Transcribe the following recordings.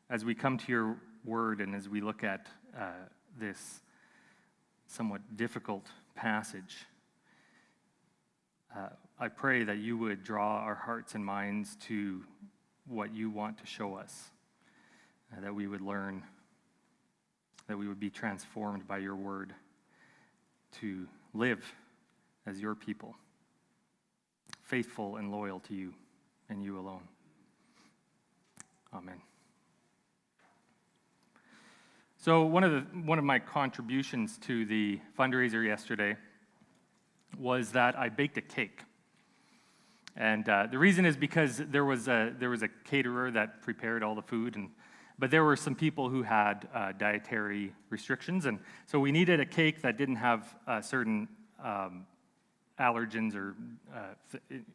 as we come to your word and as we look at this somewhat difficult passage, I pray that you would draw our hearts and minds to what you want to show us, that we would learn, that we would be transformed by your word to live as your people, faithful and loyal to you and you alone. Amen. So one of my contributions to the fundraiser yesterday was that I baked a cake. And the reason is because there was a caterer that prepared all the food, but there were some people who had dietary restrictions, and so we needed a cake that didn't have certain allergens or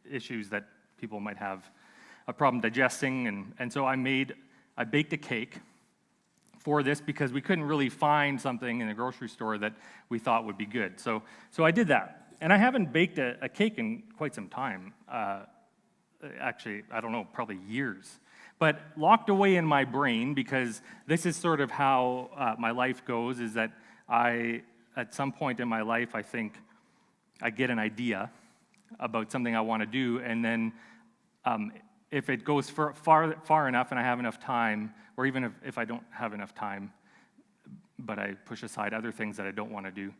issues that people might have a problem digesting, and so I baked a cake for this because we couldn't really find something in the grocery store that we thought would be good. So I did that. And I haven't baked a cake in quite some time. Actually, I don't know, probably years. But locked away in my brain, because this is sort of how my life goes, is that at some point in my life, I think I get an idea about something I want to do, and then if it goes far enough and I have enough time, or even if I don't have enough time, but I push aside other things that I don't want to do,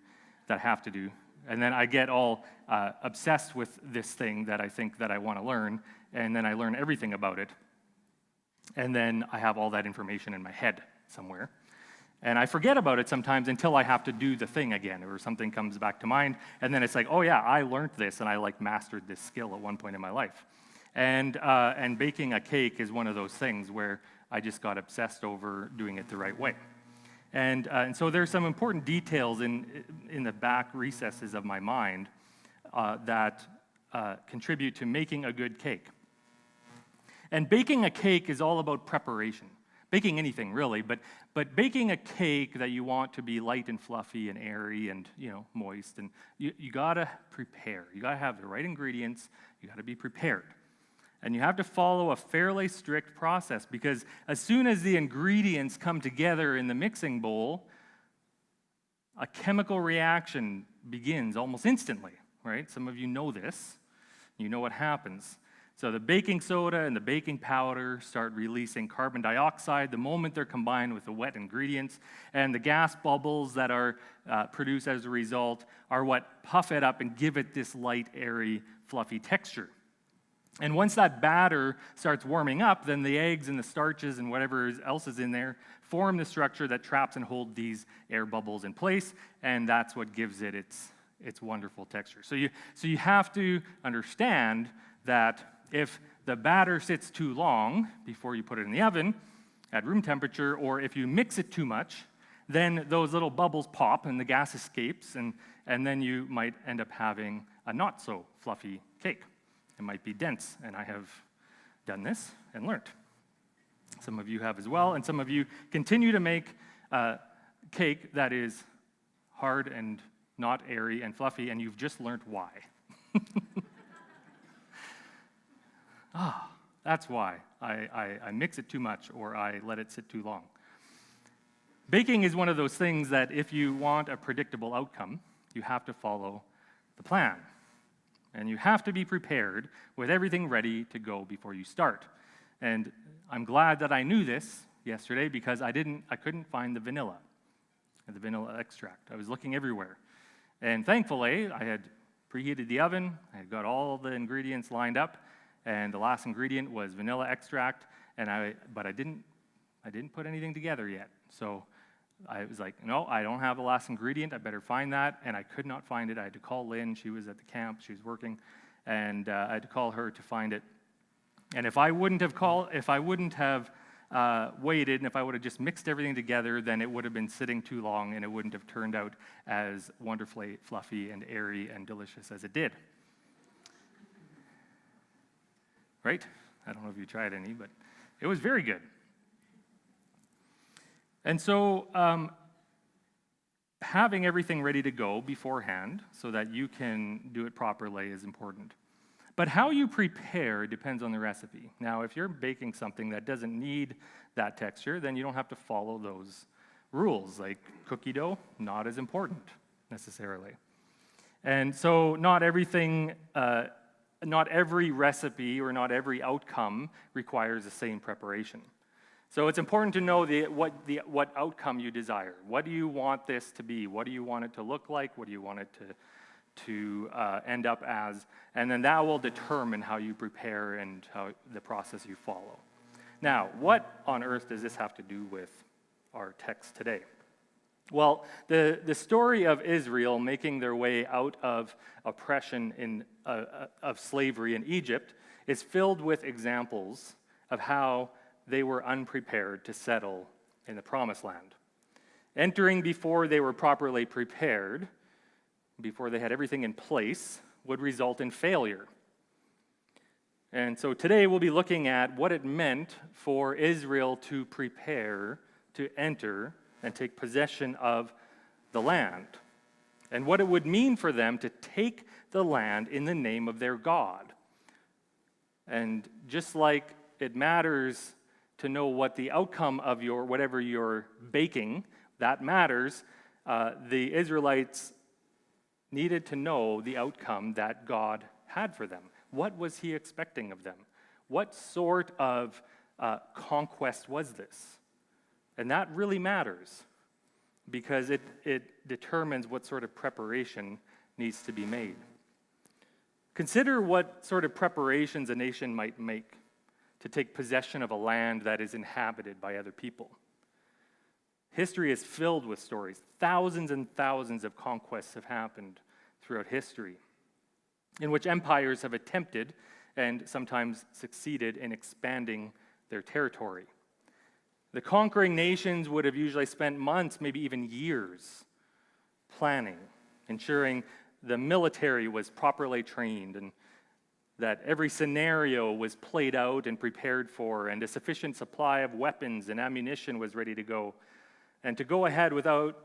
that I have to do, and then I get all obsessed with this thing that I think that I want to learn, and then I learn everything about it, and then I have all that information in my head somewhere. And I forget about it sometimes until I have to do the thing again, or something comes back to mind, and then it's like, oh yeah, I learned this, and I mastered this skill at one point in my life. And baking a cake is one of those things where I just got obsessed over doing it the right way. And so there's some important details in the back recesses of my mind that contribute to making a good cake. And baking a cake is all about preparation. Baking anything, really, but baking a cake that you want to be light and fluffy and airy and, moist, and you got to prepare. You got to have the right ingredients. You got to be prepared. And you have to follow a fairly strict process, because as soon as the ingredients come together in the mixing bowl, a chemical reaction begins almost instantly, right? Some of you know this. You know what happens. So the baking soda and the baking powder start releasing carbon dioxide the moment they're combined with the wet ingredients, and the gas bubbles that are produced as a result are what puff it up and give it this light, airy, fluffy texture. And once that batter starts warming up, then the eggs and the starches and whatever else is in there form the structure that traps and holds these air bubbles in place, and that's what gives it its wonderful texture. So you have to understand that if the batter sits too long before you put it in the oven at room temperature, or if you mix it too much, then those little bubbles pop and the gas escapes, and then you might end up having a not so fluffy cake. It might be dense, and I have done this and learned. Some of you have as well, and some of you continue to make cake that is hard and not airy and fluffy, and you've just learned why. That's why I mix it too much, or I let it sit too long. Baking is one of those things that if you want a predictable outcome, you have to follow the plan. And you have to be prepared with everything ready to go before you start. And I'm glad that I knew this yesterday, because I couldn't find the vanilla extract. I was looking everywhere. And thankfully, I had preheated the oven, I had got all the ingredients lined up, and the last ingredient was vanilla extract, but I didn't put anything together yet. So I was like, no, I don't have the last ingredient, I better find that, and I could not find it. I had to call Lynn, she was at the camp, she was working, and I had to call her to find it. And if I wouldn't have waited, and if I would have just mixed everything together, then it would have been sitting too long, and it wouldn't have turned out as wonderfully fluffy and airy and delicious as it did. Right? I don't know if you tried any, but it was very good. And so having everything ready to go beforehand so that you can do it properly is important. But how you prepare depends on the recipe. Now, if you're baking something that doesn't need that texture, then you don't have to follow those rules. Like cookie dough, not as important necessarily. And so not every recipe or not every outcome requires the same preparation. So it's important to know what outcome you desire. What do you want this to be? What do you want it to look like? What do you want it to end up as? And then that will determine how you prepare and how the process you follow. Now, what on earth does this have to do with our text today? Well, the story of Israel making their way out of oppression of slavery in Egypt is filled with examples of how they were unprepared to settle in the Promised Land. Entering before they were properly prepared, before they had everything in place, would result in failure. And so today we'll be looking at what it meant for Israel to prepare to enter and take possession of the land, and what it would mean for them to take the land in the name of their God. And just like it matters to know what the outcome of whatever you're baking, that matters, the Israelites needed to know the outcome that God had for them. What was he expecting of them? What sort of conquest was this? And that really matters because it determines what sort of preparation needs to be made. Consider what sort of preparations a nation might make to take possession of a land that is inhabited by other people. History is filled with stories. Thousands and thousands of conquests have happened throughout history, in which empires have attempted and sometimes succeeded in expanding their territory. The conquering nations would have usually spent months, maybe even years, planning, ensuring the military was properly trained and that every scenario was played out and prepared for, and a sufficient supply of weapons and ammunition was ready to go. And to go ahead without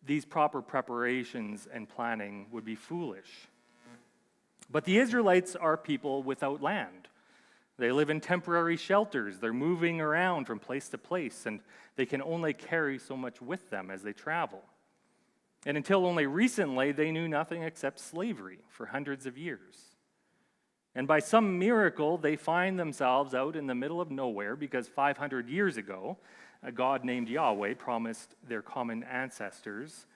these proper preparations and planning would be foolish. But the Israelites are people without land. They live in temporary shelters. They're moving around from place to place, and they can only carry so much with them as they travel. And until only recently, they knew nothing except slavery for hundreds of years. And by some miracle, they find themselves out in the middle of nowhere because 500 years ago, a God named Yahweh promised their common ancestors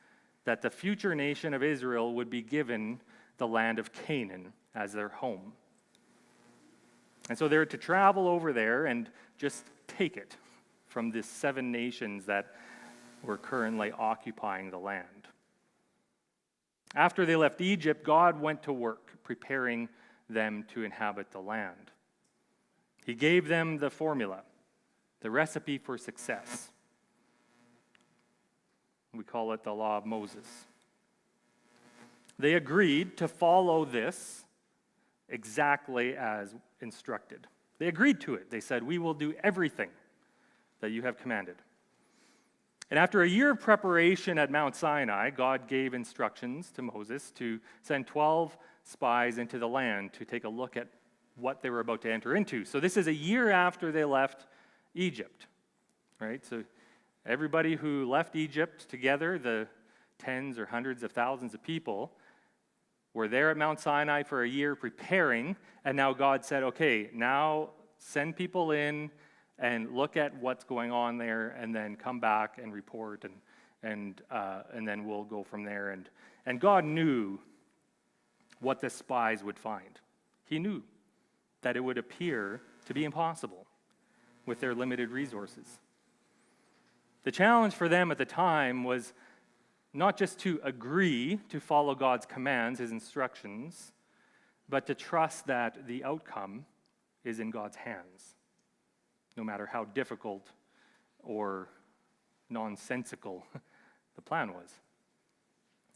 that the future nation of Israel would be given the land of Canaan as their home. And so they're to travel over there and just take it from the 7 nations that were currently occupying the land. After they left Egypt, God went to work preparing them to inhabit the land. He gave them the formula, the recipe for success. We call it the law of Moses. They agreed to follow this exactly as instructed. They agreed to it. They said, "We will do everything that you have commanded." And after a year of preparation at Mount Sinai, God gave instructions to Moses to send 12 spies into the land to take a look at what they were about to enter into. So this is a year after they left Egypt, right? So everybody who left Egypt together, the tens or hundreds of thousands of people, were there at Mount Sinai for a year preparing, and now God said, okay, now send people in and look at what's going on there, and then come back and report, and then we'll go from there. And God knew what the spies would find. He knew that it would appear to be impossible with their limited resources. The challenge for them at the time was not just to agree to follow God's commands, his instructions, but to trust that the outcome is in God's hands, no matter how difficult or nonsensical the plan was.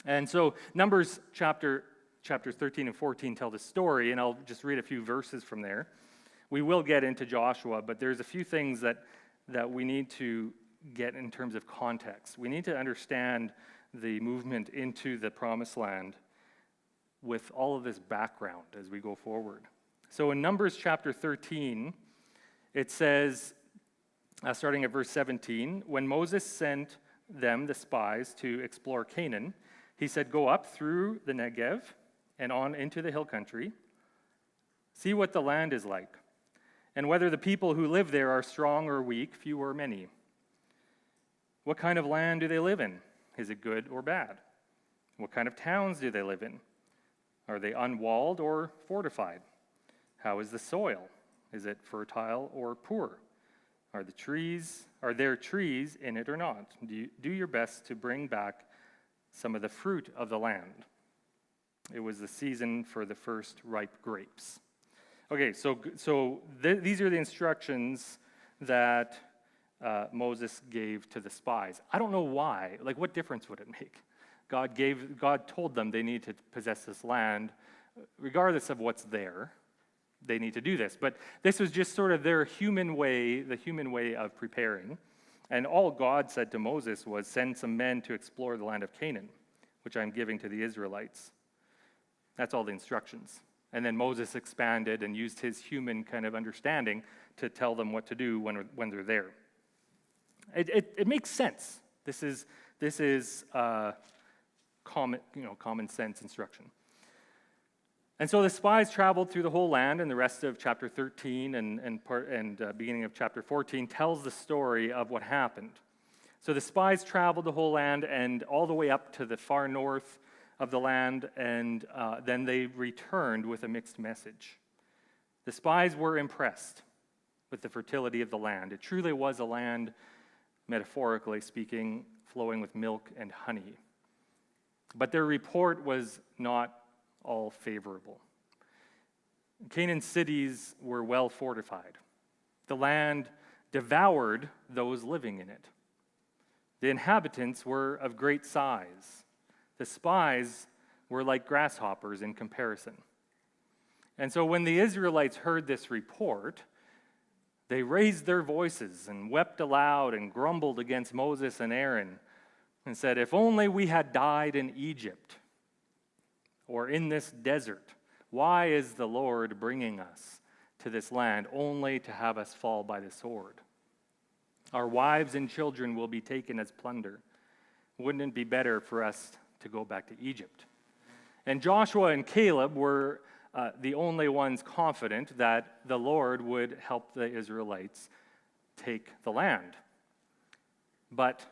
And so Numbers chapters 13 and 14 tell the story, and I'll just read a few verses from there. We will get into Joshua, but there's a few things that we need to get in terms of context. We need to understand the movement into the Promised Land with all of this background as we go forward. So in Numbers chapter 13, it says, starting at verse 17, when Moses sent them, the spies, to explore Canaan, he said, go up through the Negev and on into the hill country. See what the land is like, and whether the people who live there are strong or weak, few or many. What kind of land do they live in? Is it good or bad? What kind of towns do they live in? Are they unwalled or fortified? How is the soil? Is it fertile or poor? Are there trees in it or not? Do your best to bring back some of the fruit of the land. It was the season for the first ripe grapes. Okay, so these are the instructions that Moses gave to the spies. I don't know why. Like, what difference would it make? God told them they need to possess this land, regardless of what's there. They need to do this. But this was just sort of their human way, the human way of preparing. And all God said to Moses was, send some men to explore the land of Canaan, which I'm giving to the Israelites. That's all the instructions. And then Moses expanded and used his human kind of understanding to tell them what to do when they're there. It makes sense. This is common sense instruction. And so the spies traveled through the whole land, and the rest of chapter 13 and beginning of chapter 14 tells the story of what happened. So the spies traveled the whole land and all the way up to the far north of the land, and then they returned with a mixed message. The spies were impressed with the fertility of the land. It truly was a land, metaphorically speaking, flowing with milk and honey. But their report was not all favorable. Canaan's cities were well fortified. The land devoured those living in it. The inhabitants were of great size. The spies were like grasshoppers in comparison. And so when the Israelites heard this report, they raised their voices and wept aloud and grumbled against Moses and Aaron and said, if only we had died in Egypt or in this desert. Why is the Lord bringing us to this land only to have us fall by the sword? Our wives and children will be taken as plunder. Wouldn't it be better for us to go back to Egypt? And Joshua and Caleb were the only ones confident that the Lord would help the Israelites take the land. But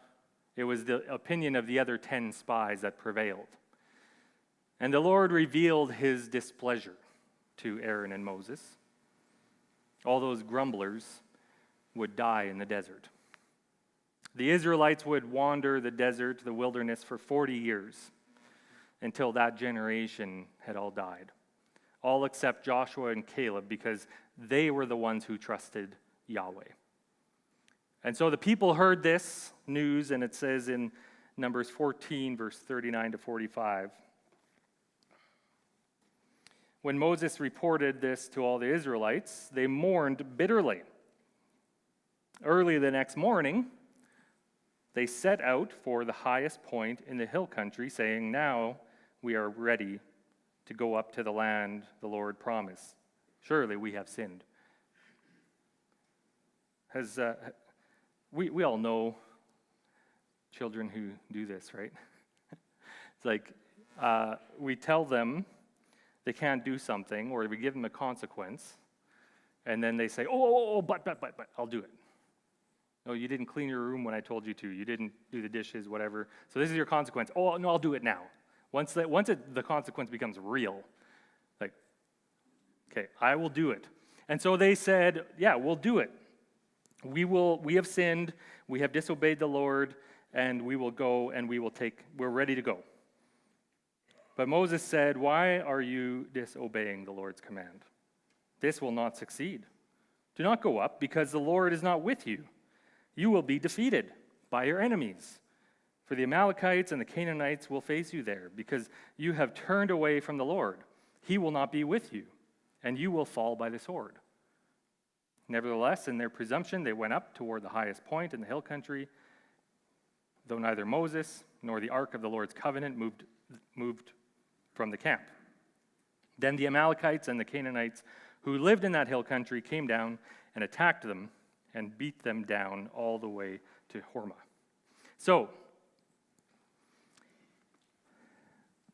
it was the opinion of the other 10 spies that prevailed. And the Lord revealed his displeasure to Aaron and Moses. All those grumblers would die in the desert. The Israelites would wander the desert, the wilderness, for 40 years until that generation had all died. All except Joshua and Caleb, because they were the ones who trusted Yahweh. And so the people heard this news, and it says in Numbers 14, verse 39 to 45, when Moses reported this to all the Israelites, they mourned bitterly. Early the next morning, they set out for the highest point in the hill country, saying, now we are ready to go up to the land the Lord promised. Surely we have sinned. We all know children who do this, right? It's like we tell them they can't do something, or we give them a consequence, and then they say, but, I'll do it. No, you didn't clean your room when I told you to. You didn't do the dishes, whatever. So this is your consequence. Oh, no, I'll do it now. Once the consequence becomes real, like, okay, I will do it. And so they said, yeah, we'll do it. We have sinned, we have disobeyed the Lord, and we will go and we're ready to go. But Moses said, why are you disobeying the Lord's command? This will not succeed. Do not go up, because the Lord is not with you. You will be defeated by your enemies. For the Amalekites and the Canaanites will face you there, because you have turned away from the Lord. He will not be with you, and you will fall by the sword. Nevertheless, in their presumption, they went up toward the highest point in the hill country, though neither Moses nor the ark of the Lord's covenant moved from the camp. Then the Amalekites and the Canaanites who lived in that hill country came down and attacked them and beat them down all the way to Hormah. So,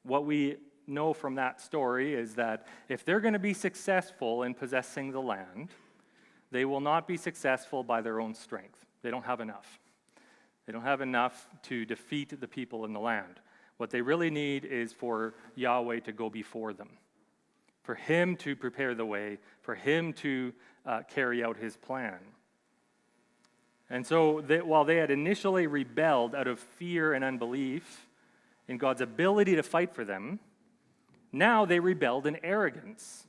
what we know from that story is that if they're going to be successful in possessing the land, they will not be successful by their own strength. They don't have enough. They don't have enough to defeat the people in the land. What they really need is for Yahweh to go before them, for him to prepare the way, for him to carry out his plan. And so while they had initially rebelled out of fear and unbelief in God's ability to fight for them, now they rebelled in arrogance,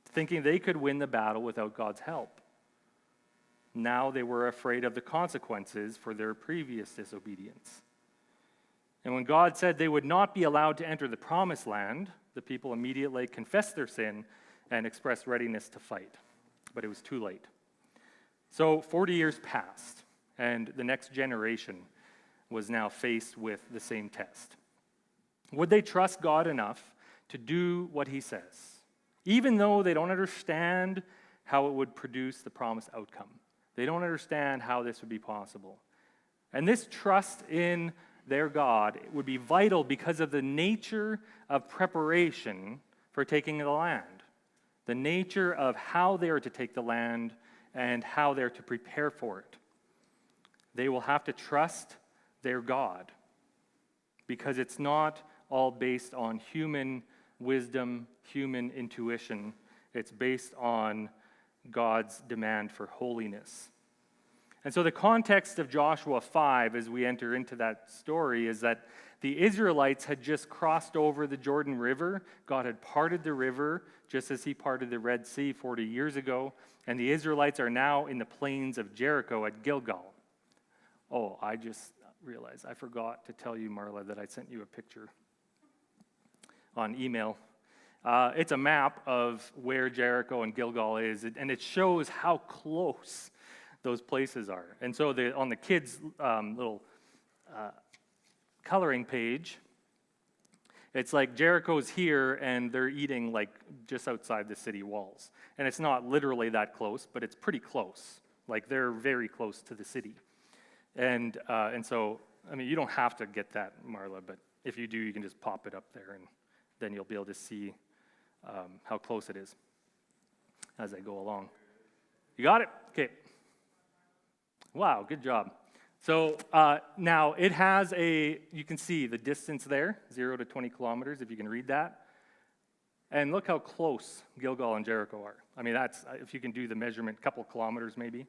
thinking they could win the battle without God's help. Now they were afraid of the consequences for their previous disobedience. And when God said they would not be allowed to enter the promised land, the people immediately confessed their sin and expressed readiness to fight. But it was too late. So 40 years passed, and the next generation was now faced with the same test. Would they trust God enough to do what he says, even though they don't understand how it would produce the promised outcome? They don't understand how this would be possible. And this trust in their God would be vital because of the nature of preparation for taking the land, the nature of how they are to take the land and how they're to prepare for it. They will have to trust their God because it's not all based on human wisdom, human intuition. It's based on God's demand for holiness. And so the context of Joshua 5 as we enter into that story is that the Israelites had just crossed over the Jordan River. God had parted the river just as he parted the Red Sea 40 years ago. And the Israelites are now in the plains of Jericho at Gilgal. Oh, I just realized I forgot to tell you, Marla, that I sent you a picture on email. It's a map of where Jericho and Gilgal is, and it shows how close those places are. And so on the kids' little coloring page, it's like Jericho's here, and they're eating like just outside the city walls. And it's not literally that close, but it's pretty close. Like they're very close to the city. And so, I mean, you don't have to get that, Marla, but if you do, you can just pop it up there, and then you'll be able to see how close it is as I go along. You got it? Okay. Wow, good job. So now it has you can see the distance there, 0 to 20 kilometers, if you can read that. And look how close Gilgal and Jericho are. I mean, that's, if you can do the measurement, a couple of kilometers maybe.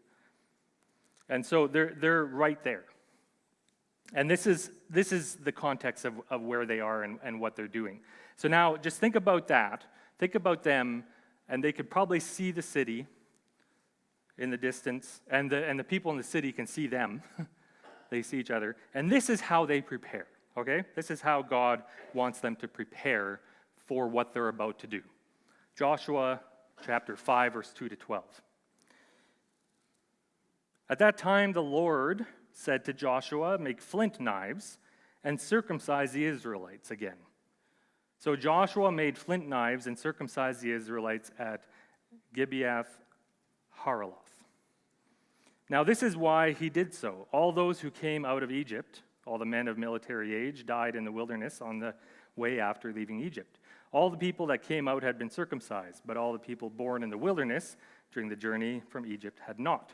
And so they're right there. And this is the context of where they are and what they're doing. So now just think about that. Think about them, and they could probably see the city in the distance, and the people in the city can see them. They see each other. And this is how they prepare, okay? This is how God wants them to prepare for what they're about to do. Joshua chapter 5, verse 2 to 12. At that time, the Lord said to Joshua, "Make flint knives and circumcise the Israelites again." So Joshua made flint knives and circumcised the Israelites at Gibeath Haraloth. Now this is why he did so. All those who came out of Egypt, all the men of military age, died in the wilderness on the way after leaving Egypt. All the people that came out had been circumcised, but all the people born in the wilderness during the journey from Egypt had not.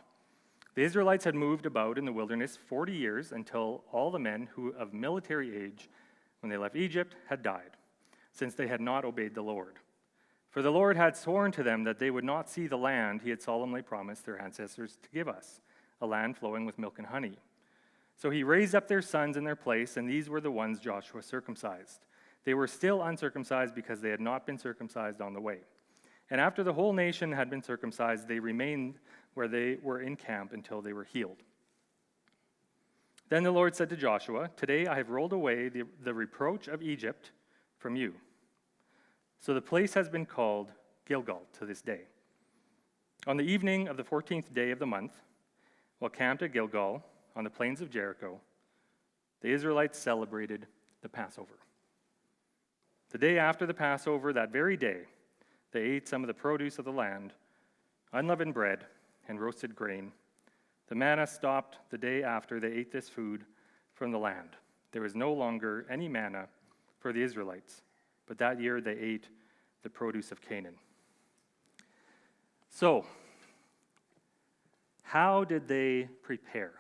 The Israelites had moved about in the wilderness 40 years until all the men who of military age, when they left Egypt, had died, since they had not obeyed the Lord. For the Lord had sworn to them that they would not see the land he had solemnly promised their ancestors to give us, a land flowing with milk and honey. So he raised up their sons in their place, and these were the ones Joshua circumcised. They were still uncircumcised because they had not been circumcised on the way. And after the whole nation had been circumcised, they remained where they were in camp until they were healed. Then the Lord said to Joshua, "Today I have rolled away the reproach of Egypt from you." So the place has been called Gilgal to this day. On the evening of the 14th day of the month, while camped at Gilgal on the plains of Jericho, the Israelites celebrated the Passover. The day after the Passover, that very day, they ate some of the produce of the land, unleavened bread and roasted grain. The manna stopped the day after they ate this food from the land. There was no longer any manna for the Israelites, but that year they ate the produce of Canaan. So, how did they prepare?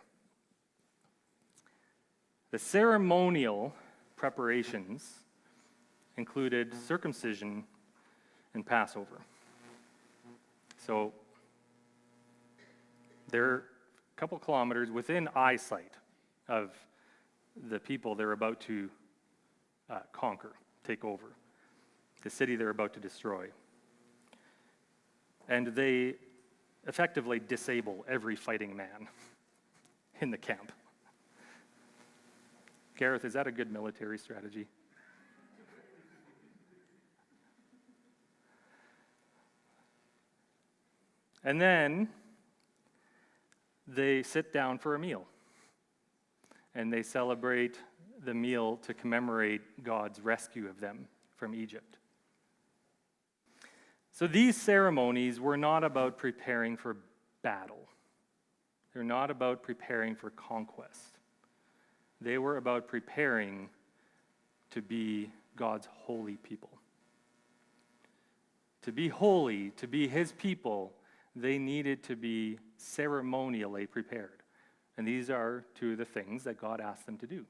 The ceremonial preparations included circumcision and Passover. So, they're a couple kilometers within eyesight of the people they're about to conquer, take over, the city they're about to destroy. And they effectively disable every fighting man in the camp. Gareth, is that a good military strategy? And then they sit down for a meal. And they celebrate the meal to commemorate God's rescue of them from Egypt. So these ceremonies were not about preparing for battle. They're not about preparing for conquest. They were about preparing to be God's holy people. To be holy, to be his people, they needed to be ceremonially prepared. And these are two of the things that God asked them to do.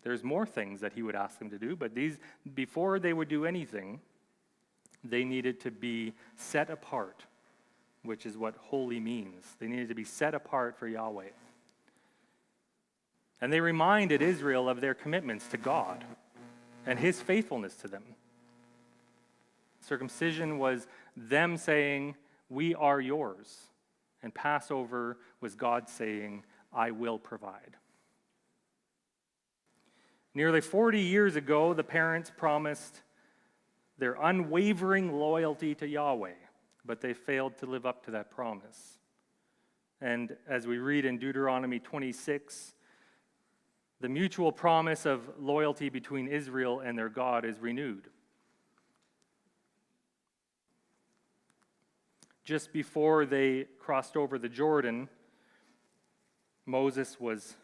There's more things that he would ask them to do, but these, before they would do anything, they needed to be set apart, which is what holy means. They needed to be set apart for Yahweh. And they reminded Israel of their commitments to God and his faithfulness to them. Circumcision was them saying, "We are yours." And Passover was God saying, "I will provide." Nearly 40 years ago, the parents promised their unwavering loyalty to Yahweh, but they failed to live up to that promise. And as we read in Deuteronomy 26, the mutual promise of loyalty between Israel and their God is renewed. Just before they crossed over the Jordan, Moses was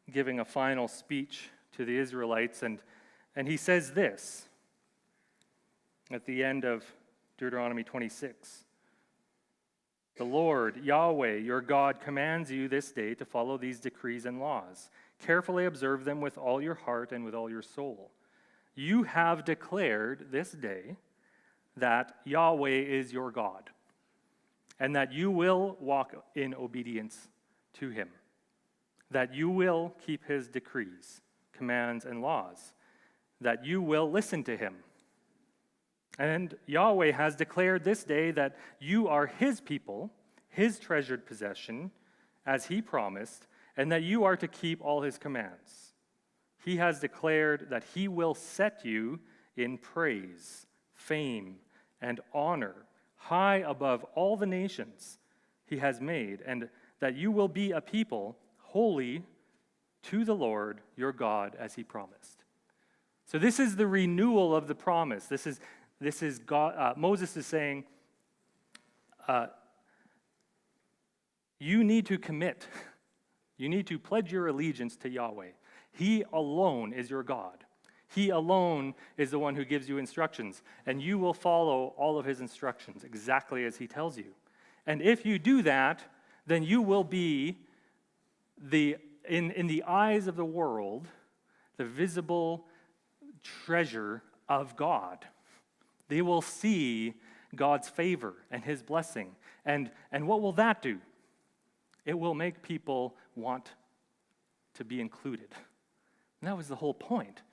giving a final speech to the Israelites, and he says this at the end of Deuteronomy 26. The Lord, Yahweh, your God, commands you this day to follow these decrees and laws. Carefully observe them with all your heart and with all your soul. You have declared this day that Yahweh is your God, and that you will walk in obedience to him, that you will keep his decrees, commands, and laws, that you will listen to him. And Yahweh has declared this day that you are his people, his treasured possession, as he promised, and that you are to keep all his commands. He has declared that he will set you in praise, fame, and honor, high above all the nations he has made, and that you will be a people holy to the Lord your God, as he promised. So this is the renewal of the promise. This is God. Moses is saying, you need to commit. You need to pledge your allegiance to Yahweh. He alone is your God. He alone is the one who gives you instructions, and you will follow all of his instructions exactly as he tells you. And if you do that, then you will be in the eyes of the world, the visible treasure of God. They will see God's favor and his blessing. And what will that do? It will make people want to be included. And that was the whole point.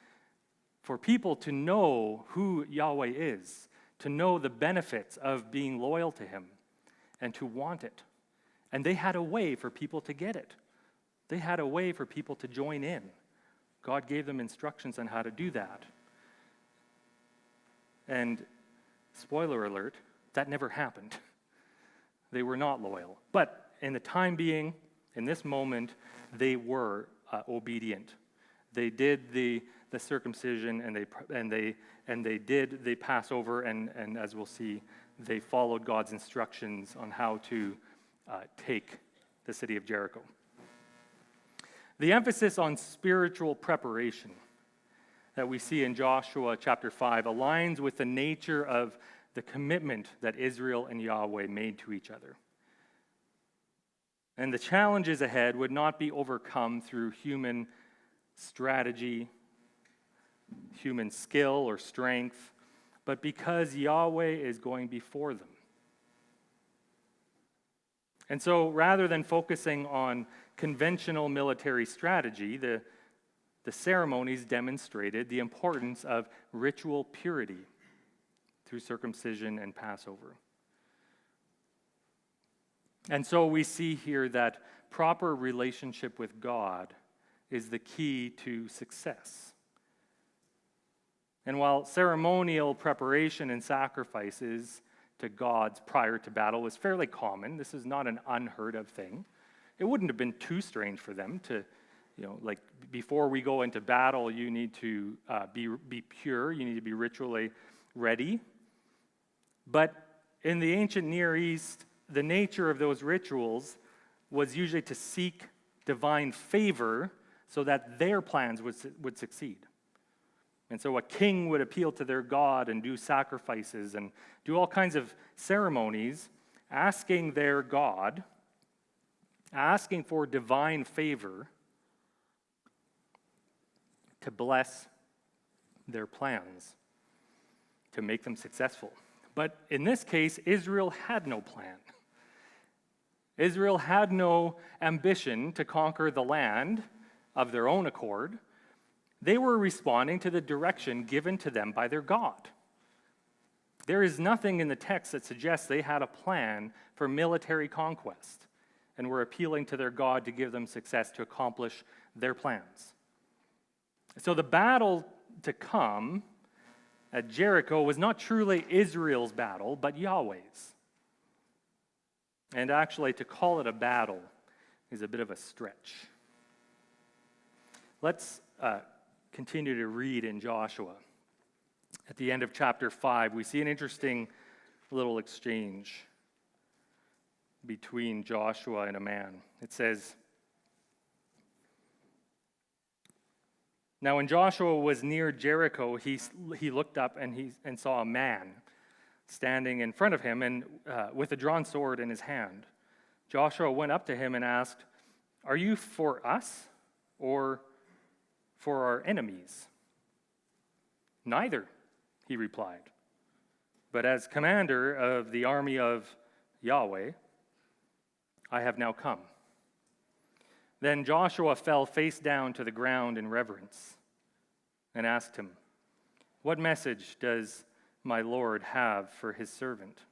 For people to know who Yahweh is, to know the benefits of being loyal to him, and to want it. And they had a way for people to get it. They had a way for people to join in. God gave them instructions on how to do that. And spoiler alert, that never happened. They were not loyal. But in the time being, in this moment, they were obedient. They did the the circumcision, and they pass over, and as we'll see, they followed God's instructions on how to take the city of Jericho. The emphasis on spiritual preparation that we see in Joshua chapter 5 aligns with the nature of the commitment that Israel and Yahweh made to each other. And the challenges ahead would not be overcome through human strategy, human skill or strength, but because Yahweh is going before them. And so rather than focusing on conventional military strategy, the ceremonies demonstrated the importance of ritual purity through circumcision and Passover. And so we see here that proper relationship with God is the key to success. And while ceremonial preparation and sacrifices to gods prior to battle was fairly common, this is not an unheard of thing. It wouldn't have been too strange for them to, like before we go into battle, you need to be pure, you need to be ritually ready. But in the ancient Near East, the nature of those rituals was usually to seek divine favor so that their plans would succeed. And so a king would appeal to their god and do sacrifices and do all kinds of ceremonies, asking their god, asking for divine favor to bless their plans, to make them successful. But in this case, Israel had no plan. Israel had no ambition to conquer the land of their own accord. They were responding to the direction given to them by their God. There is nothing in the text that suggests they had a plan for military conquest and were appealing to their God to give them success to accomplish their plans. So the battle to come at Jericho was not truly Israel's battle, but Yahweh's. And actually, to call it a battle is a bit of a stretch. Let's continue to read in Joshua. At the end of chapter 5, we see an interesting little exchange between Joshua and a man. It says, "Now when Joshua was near Jericho, he looked up and saw a man standing in front of him and with a drawn sword in his hand. Joshua went up to him and asked, 'Are you for us or for our enemies?' 'Neither,' he replied. 'But as commander of the army of Yahweh, I have now come.' Then Joshua fell face down to the ground in reverence and asked him, 'What message does my Lord have for his servant?'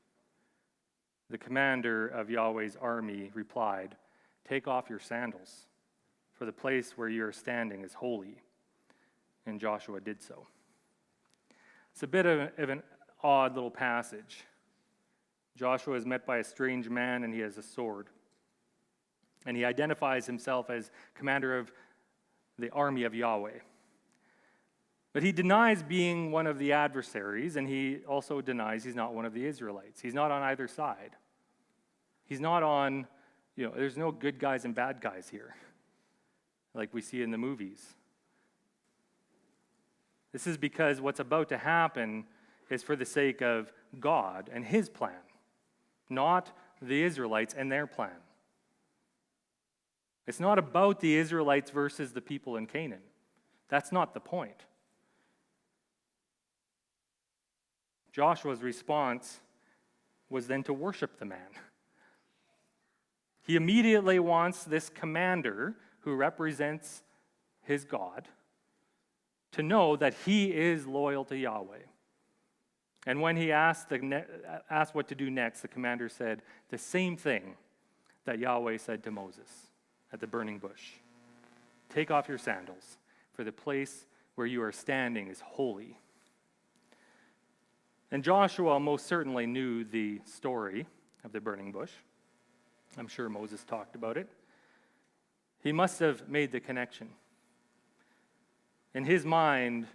The commander of Yahweh's army replied, 'Take off your sandals, for the place where you are standing is holy.' And Joshua did so." It's a bit of an odd little passage. Joshua is met by a strange man, and he has a sword. And he identifies himself as commander of the army of Yahweh. But he denies being one of the adversaries, and he also denies he's not one of the Israelites. He's not on either side. He's not on, there's no good guys and bad guys here, like we see in the movies. This is because what's about to happen is for the sake of God and his plan, not the Israelites and their plan. It's not about the Israelites versus the people in Canaan. That's not the point. Joshua's response was then to worship the man. He immediately wants this commander who represents his God to know that he is loyal to Yahweh. And when he asked what to do next, the commander said the same thing that Yahweh said to Moses at the burning bush. "Take off your sandals, for the place where you are standing is holy." And Joshua most certainly knew the story of the burning bush. I'm sure Moses talked about it. He must have made the connection. In his mind,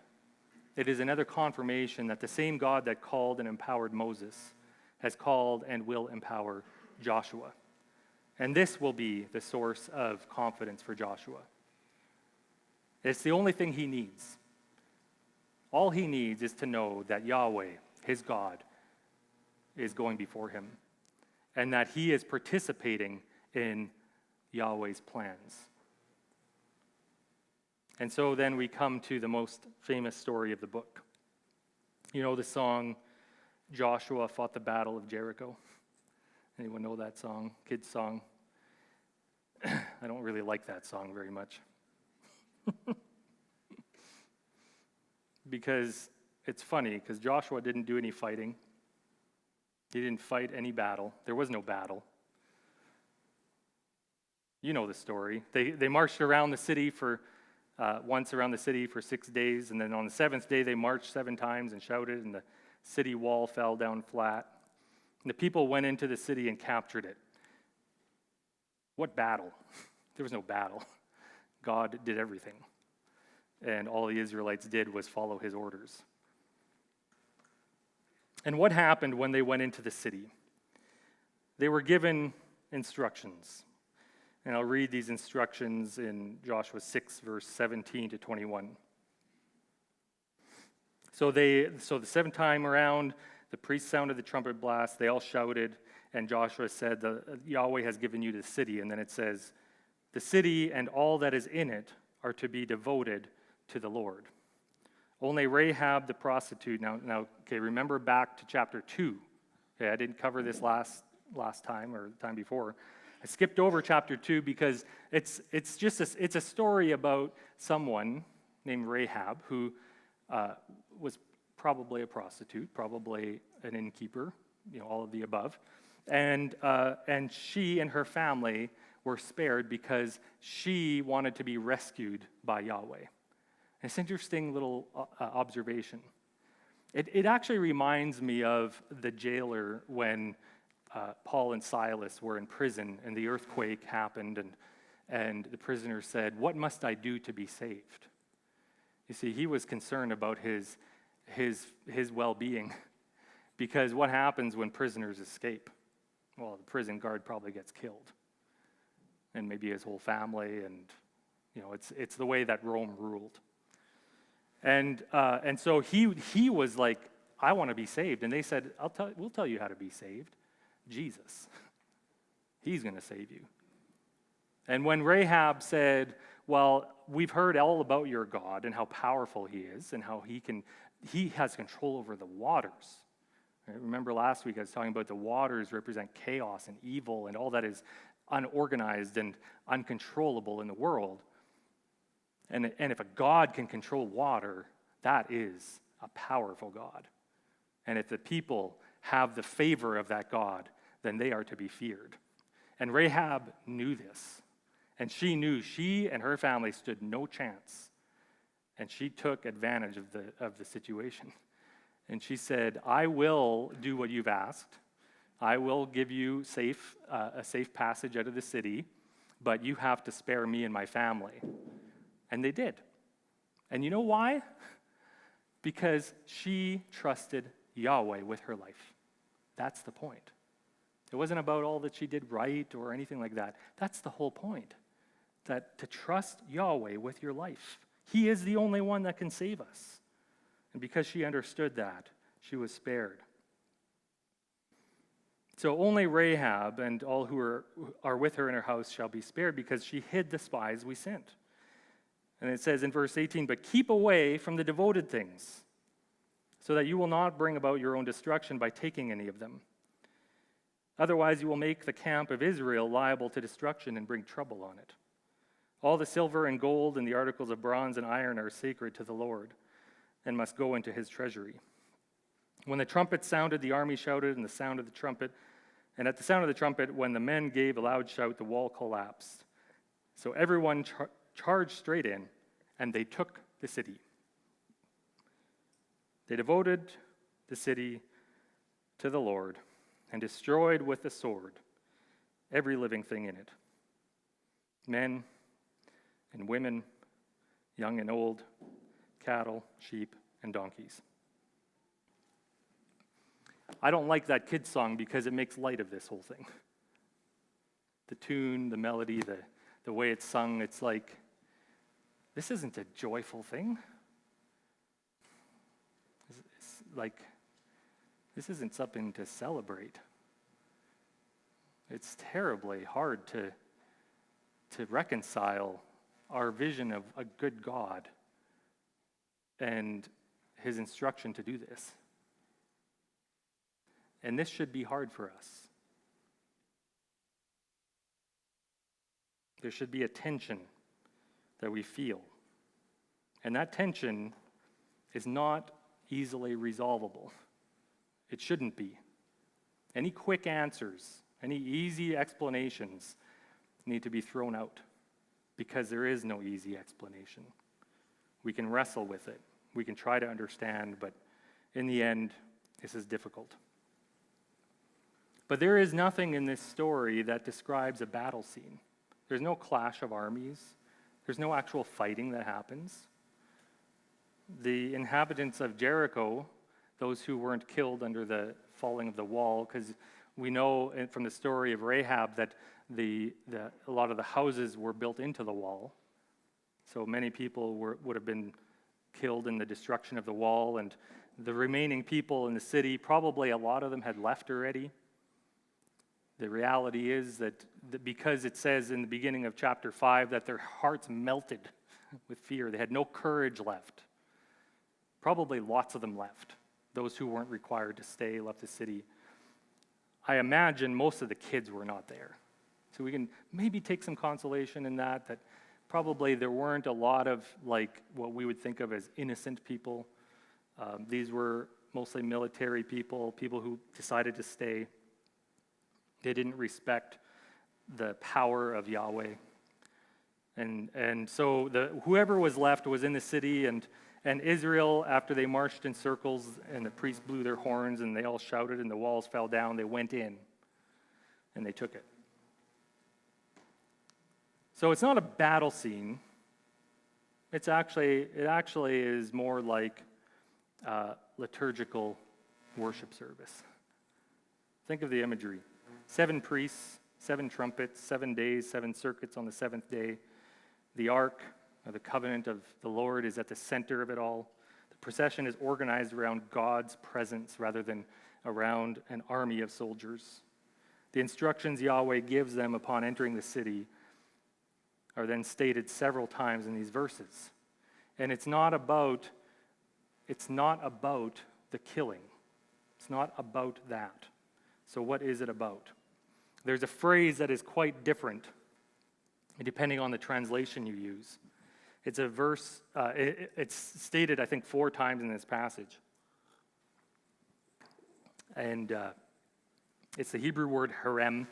it is another confirmation that the same God that called and empowered Moses has called and will empower Joshua. And this will be the source of confidence for Joshua. It's the only thing he needs. All he needs is to know that Yahweh, his God, is going before him, and that he is participating in Yahweh's plans. And so then we come to the most famous story of the book. You know the song, Joshua Fought the Battle of Jericho? Anyone know that song? Kids' song? I don't really like that song very much. Because it's funny, because Joshua didn't do any fighting. He didn't fight any battle. There was no battle. You know the story. They marched around the city once around the city for 6 days, and then on the seventh day they marched 7 times and shouted, and the city wall fell down flat. And the people went into the city and captured it. What battle? There was no battle. God did everything. And all the Israelites did was follow his orders. And what happened when they went into the city? They were given instructions. And I'll read these instructions in Joshua 6, verse 17 to 21. So the seventh time around, the priest sounded the trumpet blast. They all shouted, and Joshua said, Yahweh has given you the city. And then it says, the city and all that is in it are to be devoted to the Lord. Only Rahab the prostitute. Now, okay, remember back to chapter 2. Okay, I didn't cover this last time or the time before. I skipped over chapter 2 because it's a story about someone named Rahab who was probably a prostitute, probably an innkeeper, all of the above, and she and her family were spared because she wanted to be rescued by Yahweh. It's an interesting little observation. It actually reminds me of the jailer when Paul and Silas were in prison and the earthquake happened and the prisoner said, "What must I do to be saved?" You see, he was concerned about his well-being, because what happens when prisoners escape? Well, the prison guard probably gets killed, and maybe his whole family, and it's the way that Rome ruled. And so he was like, "I want to be saved," and they said, "We'll tell you how to be saved. Jesus, he's going to save you." And when Rahab said, "Well, we've heard all about your God and how powerful he is and how he has control over the waters." Right? Remember last week I was talking about the waters represent chaos and evil and all that is unorganized and uncontrollable in the world. And if a God can control water, that is a powerful God. And if the people have the favor of that God, then they are to be feared. And Rahab knew this. And she knew she and her family stood no chance. And she took advantage of the situation. And she said, "I will do what you've asked. I will give you a safe passage out of the city, but you have to spare me and my family." And they did. And you know why? Because she trusted Yahweh with her life. That's the point. It wasn't about all that she did right or anything like that. That's the whole point. That to trust Yahweh with your life. He is the only one that can save us. And because she understood that, she was spared. So only Rahab and all who are with her in her house shall be spared, because she hid the spies we sent. And it says in verse 18, "But keep away from the devoted things, so that you will not bring about your own destruction by taking any of them. Otherwise you will make the camp of Israel liable to destruction and bring trouble on it. All the silver and gold and the articles of bronze and iron are sacred to the Lord and must go into his treasury." When the trumpet sounded, the army shouted, and at the sound of the trumpet, when the men gave a loud shout, the wall collapsed. So everyone charged straight in, and they took the city. They devoted the city to the Lord and destroyed with the sword every living thing in it, men and women, young and old, cattle, sheep, and donkeys. I don't like that kid's song because it makes light of this whole thing. The tune, the melody, the way it's sung, it's like, this isn't a joyful thing. It's like, this isn't something to celebrate. It's terribly hard to reconcile our vision of a good God and his instruction to do this. And this should be hard for us. There should be a tension that we feel. And that tension is not easily resolvable. It shouldn't be. Any quick answers, any easy explanations need to be thrown out because there is no easy explanation. We can wrestle with it. We can try to understand, but in the end, this is difficult. But there is nothing in this story that describes a battle scene. There's no clash of armies. There's no actual fighting that happens. The inhabitants of Jericho, those who weren't killed under the falling of the wall, because we know from the story of Rahab that a lot of the houses were built into the wall. So many people would have been killed in the destruction of the wall, and the remaining people in the city, probably a lot of them had left already. The reality is that because it says in the beginning of chapter 5 that their hearts melted with fear, they had no courage left. Probably lots of them left. Those who weren't required to stay left the city. I imagine most of the kids were not there. So we can maybe take some consolation in that probably there weren't a lot of like what we would think of as innocent people. These were mostly military people who decided to stay. They didn't respect the power of Yahweh. And so whoever was left was in the city, and Israel, after they marched in circles and the priests blew their horns and they all shouted and the walls fell down, they went in and they took it. So it's not a battle scene. It actually is more like liturgical worship service. Think of the imagery. 7 priests, 7 trumpets, 7 days, 7 circuits on the 7th day. The ark, or the covenant of the Lord, is at the center of it all. The procession is organized around God's presence rather than around an army of soldiers. The instructions Yahweh gives them upon entering the city are then stated several times in these verses. And it's not about the killing. It's not about that. So what is it about? There's a phrase that is quite different depending on the translation you use. It's a verse, it's stated, I think, 4 times in this passage. And it's the Hebrew word harem,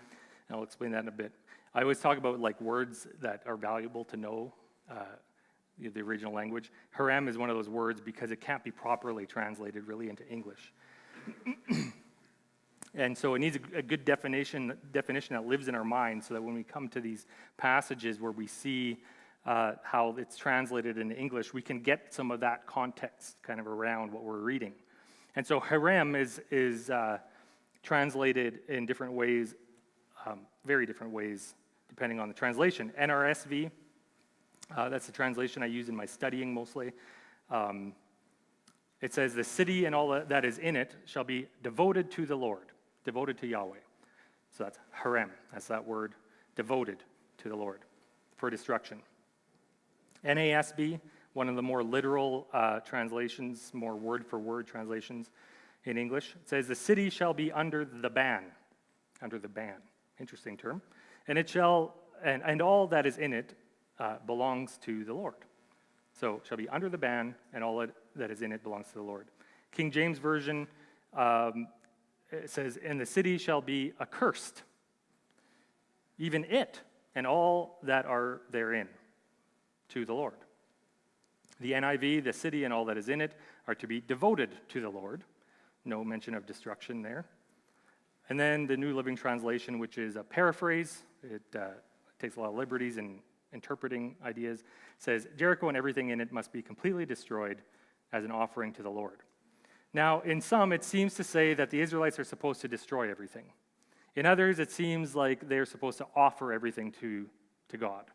and I'll explain that in a bit. I always talk about like words that are valuable to know the original language. Harem is one of those words because it can't be properly translated really into English. And so it needs a good definition that lives in our mind so that when we come to these passages where we see how it's translated into English, we can get some of that context kind of around what we're reading. And so harem is translated in different ways, very different ways, depending on the translation. NRSV, that's the translation I use in my studying mostly. It says, the city and all that is in it shall be devoted to the Lord, devoted to Yahweh. So that's harem, that's that word, devoted to the Lord for destruction. NASB, one of the more literal translations, more word-for-word translations in English, it says, the city shall be under the ban. Under the ban. Interesting term. And it shall, and all that is in it belongs to the Lord. So it shall be under the ban, and all that is in it belongs to the Lord. King James Version, it says, and the city shall be accursed, even it, and all that are therein, to the Lord. The NIV, the city and all that is in it, are to be devoted to the Lord. No mention of destruction there. And then the New Living Translation, which is a paraphrase. It takes a lot of liberties in interpreting ideas, says, Jericho and everything in it must be completely destroyed as an offering to the Lord. Now, in some, it seems to say that the Israelites are supposed to destroy everything. In others, it seems like they're supposed to offer everything to God.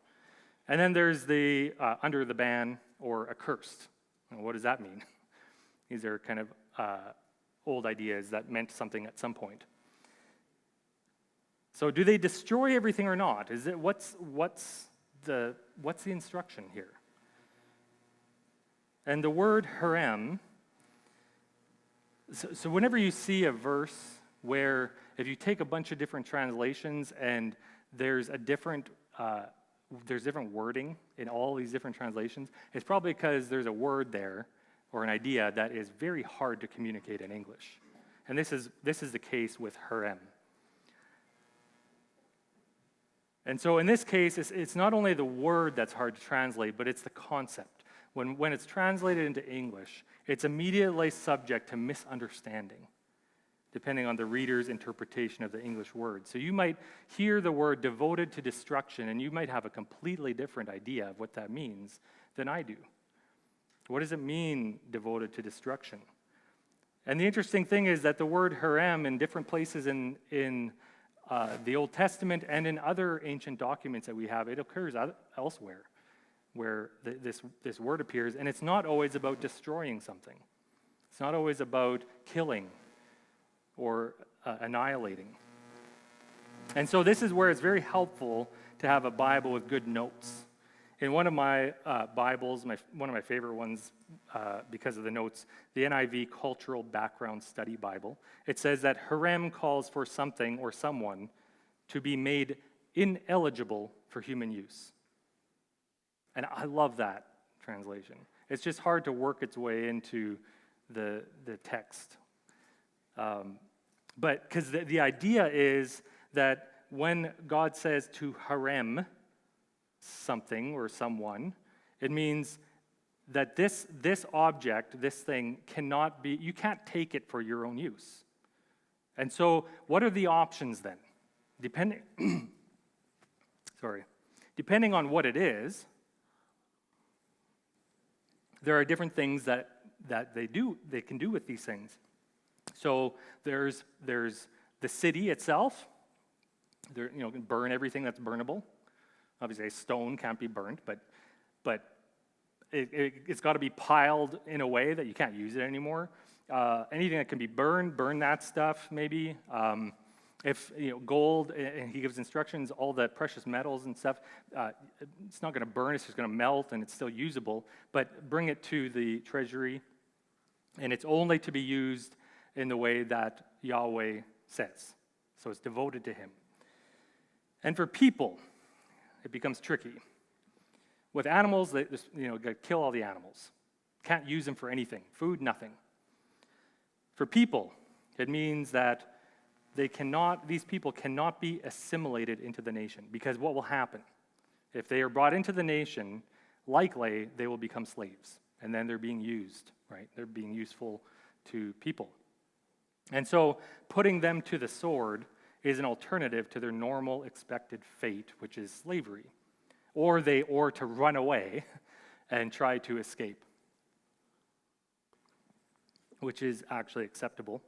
And then there's the under the ban or accursed. And what does that mean? These are kind of old ideas that meant something at some point. So do they destroy everything or not? Is it what's the instruction here? And the word harem, so whenever you see a verse where if you take a bunch of different translations and there's different wording in all these different translations, it's probably because there's a word there or an idea that is very hard to communicate in English. And this is the case with harem. And so in this case, it's not only the word that's hard to translate, but it's the concept. When it's translated into English, it's immediately subject to misunderstanding, depending on the reader's interpretation of the English word. So you might hear the word devoted to destruction, and you might have a completely different idea of what that means than I do. What does it mean, devoted to destruction? And the interesting thing is that the word harem in different places in the Old Testament and in other ancient documents that we have, it occurs elsewhere where this word appears, and it's not always about destroying something. It's not always about killing or annihilating. And so this is where it's very helpful to have a Bible with good notes. In one of my Bibles, one of my favorite ones because of the notes, the NIV Cultural Background Study Bible, it says that harem calls for something or someone to be made ineligible for human use. And I love that translation. It's just hard to work its way into the text. But because the idea is that when God says to harem something or someone, it means that this object, this thing, cannot be, you can't take it for your own use. And so what are the options then? Depending on what it is, there are different things that they can do with these things. So there's the city itself. Burn everything that's burnable. Obviously, a stone can't be burned, but it's got to be piled in a way that you can't use it anymore. Anything that can be burned, burn that stuff maybe. If gold, and he gives instructions, all the precious metals and stuff, it's not going to burn, it's just going to melt and it's still usable, but bring it to the treasury, and it's only to be used in the way that Yahweh says. So it's devoted to him. And for people, it becomes tricky. With animals, they gotta kill all the animals. Can't use them for anything. Food, nothing. For people, it means that these people cannot be assimilated into the nation, because what will happen? If they are brought into the nation, likely they will become slaves, and then they're being used, right? They're being useful to people. And so putting them to the sword is an alternative to their normal expected fate, which is slavery, or to run away and try to escape, which is actually acceptable.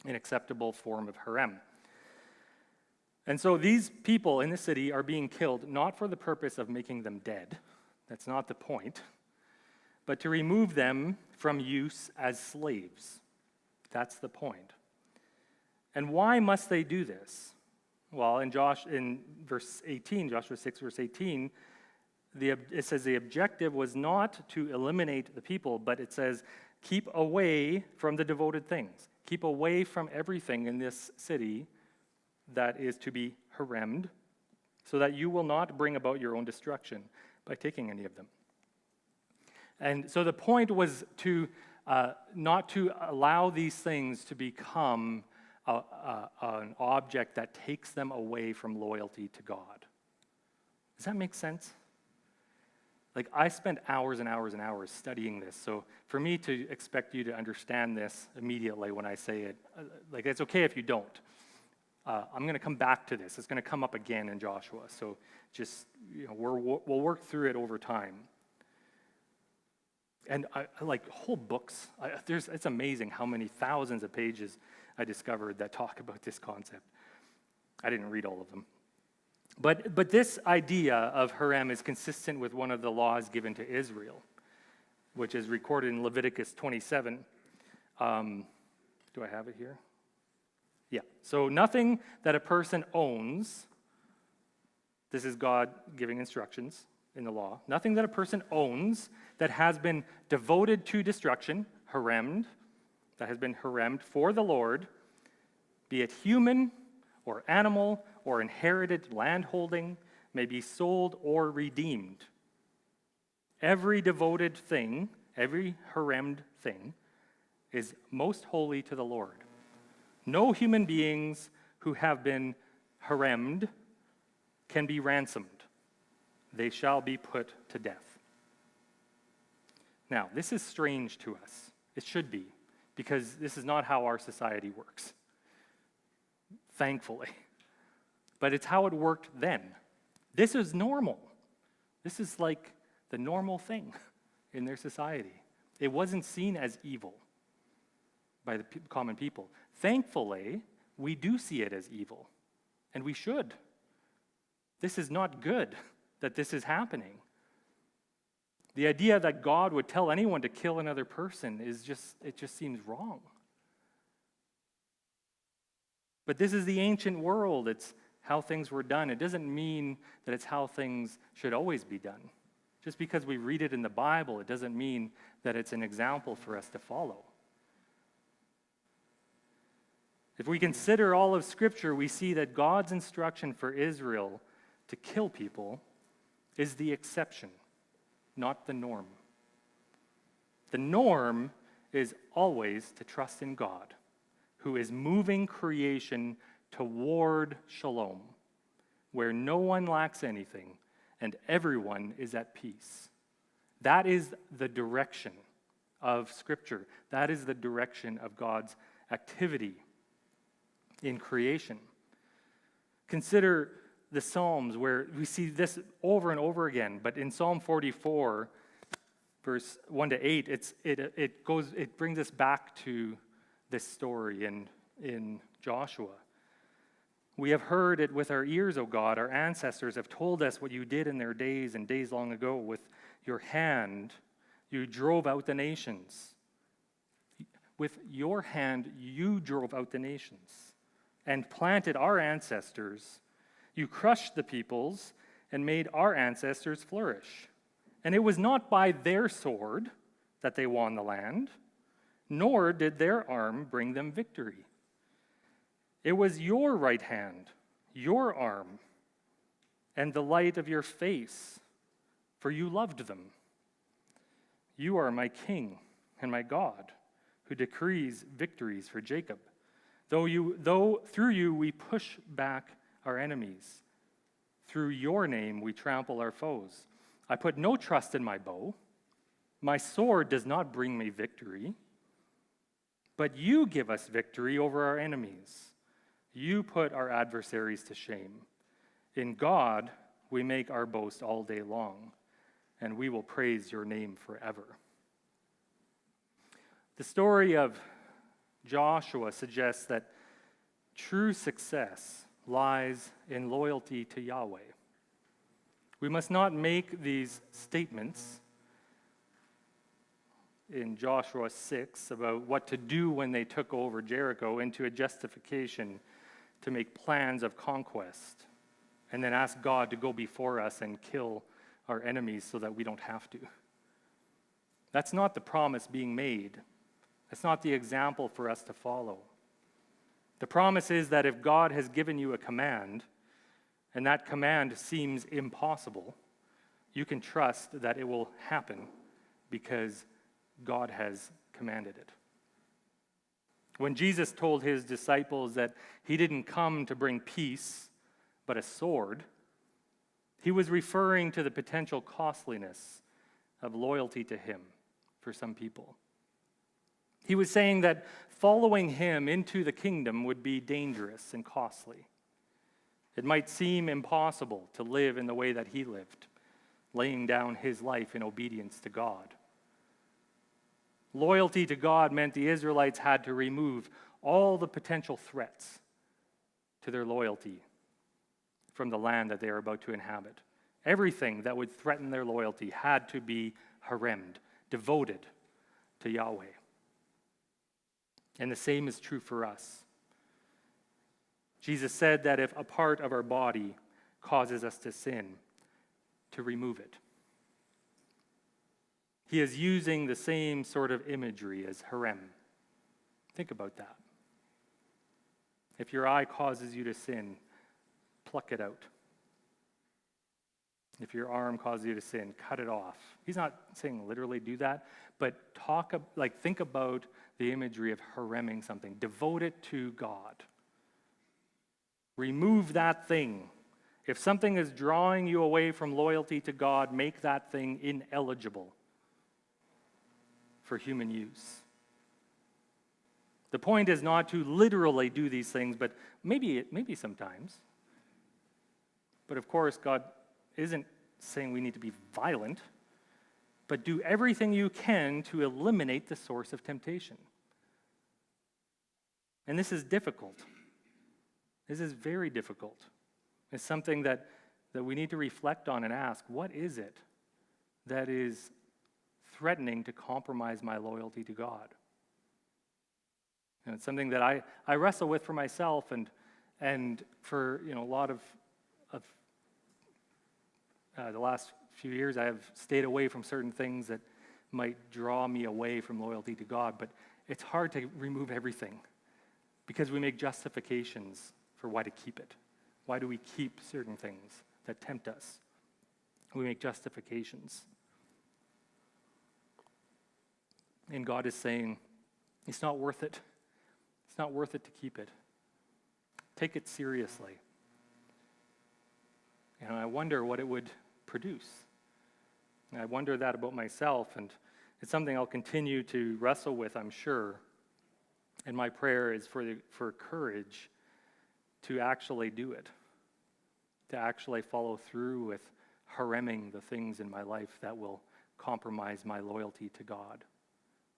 An acceptable form of harem. And so these people in the city are being killed not for the purpose of making them dead. That's not the point. But to remove them from use as slaves. That's the point. And why must they do this? Well, in verse 18, Joshua 6, verse 18, it says the objective was not to eliminate the people, but it says, keep away from the devoted things. Keep away from everything in this city that is to be haremed, so that you will not bring about your own destruction by taking any of them. And so the point was to not to allow these things to become an object that takes them away from loyalty to God. Does that make sense? Like, I spent hours and hours and hours studying this, so for me to expect you to understand this immediately when I say it, like, it's okay if you don't. I'm going to come back to this. It's going to come up again in Joshua. So just, we'll work through it over time. And I like whole books. It's amazing how many thousands of pages I discovered that talk about this concept. I didn't read all of them. But this idea of harem is consistent with one of the laws given to Israel, which is recorded in Leviticus 27. Do I have it here? Yeah. So nothing that a person owns, this is God giving instructions in the law, nothing that a person owns that has been devoted to destruction, haremed, that has been haremed for the Lord, be it human or animal or inherited landholding, may be sold or redeemed. Every devoted thing, every haremed thing, is most holy to the Lord. No human beings who have been haremed can be ransomed. They shall be put to death. Now, this is strange to us. It should be, because this is not how our society works, thankfully. But it's how it worked then. This is normal. This is like the normal thing in their society. It wasn't seen as evil by the common people. Thankfully, we do see it as evil, and we should. This is not good that this is happening. The idea that God would tell anyone to kill another person it just seems wrong. But this is the ancient world. It's how things were done. It doesn't mean that it's how things should always be done. Just because we read it in the Bible, it doesn't mean that it's an example for us to follow. If we consider all of Scripture, we see that God's instruction for Israel to kill people is the exception, not the norm. The norm is always to trust in God, who is moving creation toward shalom, where no one lacks anything and everyone is at peace. That is the direction of Scripture. That is the direction of God's activity in creation. Consider the Psalms, where we see this over and over again, but in Psalm 44, verse 1 to 8, it brings us back to this story in Joshua. We have heard it with our ears, O God. Our ancestors have told us what you did in their days and days long ago. With your hand, you drove out the nations. With your hand, you drove out the nations and planted our ancestors. You crushed the peoples and made our ancestors flourish. And it was not by their sword that they won the land, nor did their arm bring them victory. It was your right hand, your arm, and the light of your face, for you loved them. You are my king and my God, who decrees victories for Jacob. Though through you we push back our enemies, through your name we trample our foes. I put no trust in my bow. My sword does not bring me victory, but you give us victory over our enemies. You put our adversaries to shame. In God we make our boast all day long, and we will praise your name forever. The story of Joshua suggests that true success lies in loyalty to Yahweh. We must not make these statements in Joshua 6 about what to do when they took over Jericho into a justification to make plans of conquest and then ask God to go before us and kill our enemies so that we don't have to. That's not the promise being made. That's not the example for us to follow. The promise is that if God has given you a command, and that command seems impossible, you can trust that it will happen because God has commanded it. When Jesus told his disciples that he didn't come to bring peace, but a sword, he was referring to the potential costliness of loyalty to him for some people. He was saying that following him into the kingdom would be dangerous and costly. It might seem impossible to live in the way that he lived, laying down his life in obedience to God. Loyalty to God meant the Israelites had to remove all the potential threats to their loyalty from the land that they were about to inhabit. Everything that would threaten their loyalty had to be haremed, devoted to Yahweh. And the same is true for us. Jesus said that if a part of our body causes us to sin, to remove it. He is using the same sort of imagery as harem. Think about that. If your eye causes you to sin, pluck it out. If your arm causes you to sin, cut it off. He's not saying literally do that, but think about the imagery of hareming something. Devote it to God. Remove that thing. If something is drawing you away from loyalty to God, make that thing ineligible for human use. The point is not to literally do these things, but maybe sometimes. But of course, God isn't saying we need to be violent, but do everything you can to eliminate the source of temptation. And this is difficult. This is very difficult. It's something that we need to reflect on and ask, what is it that is threatening to compromise my loyalty to God? And it's something that I wrestle with for myself and for a lot of the last few years I have stayed away from certain things that might draw me away from loyalty to God, but it's hard to remove everything because we make justifications for why to keep it. Why do we keep certain things that tempt us? We make justifications. And God is saying, it's not worth it. It's not worth it to keep it. Take it seriously. And I wonder what it would produce. And I wonder that about myself, and it's something I'll continue to wrestle with, I'm sure. And my prayer is for courage to actually do it, to actually follow through with hareming the things in my life that will compromise my loyalty to God.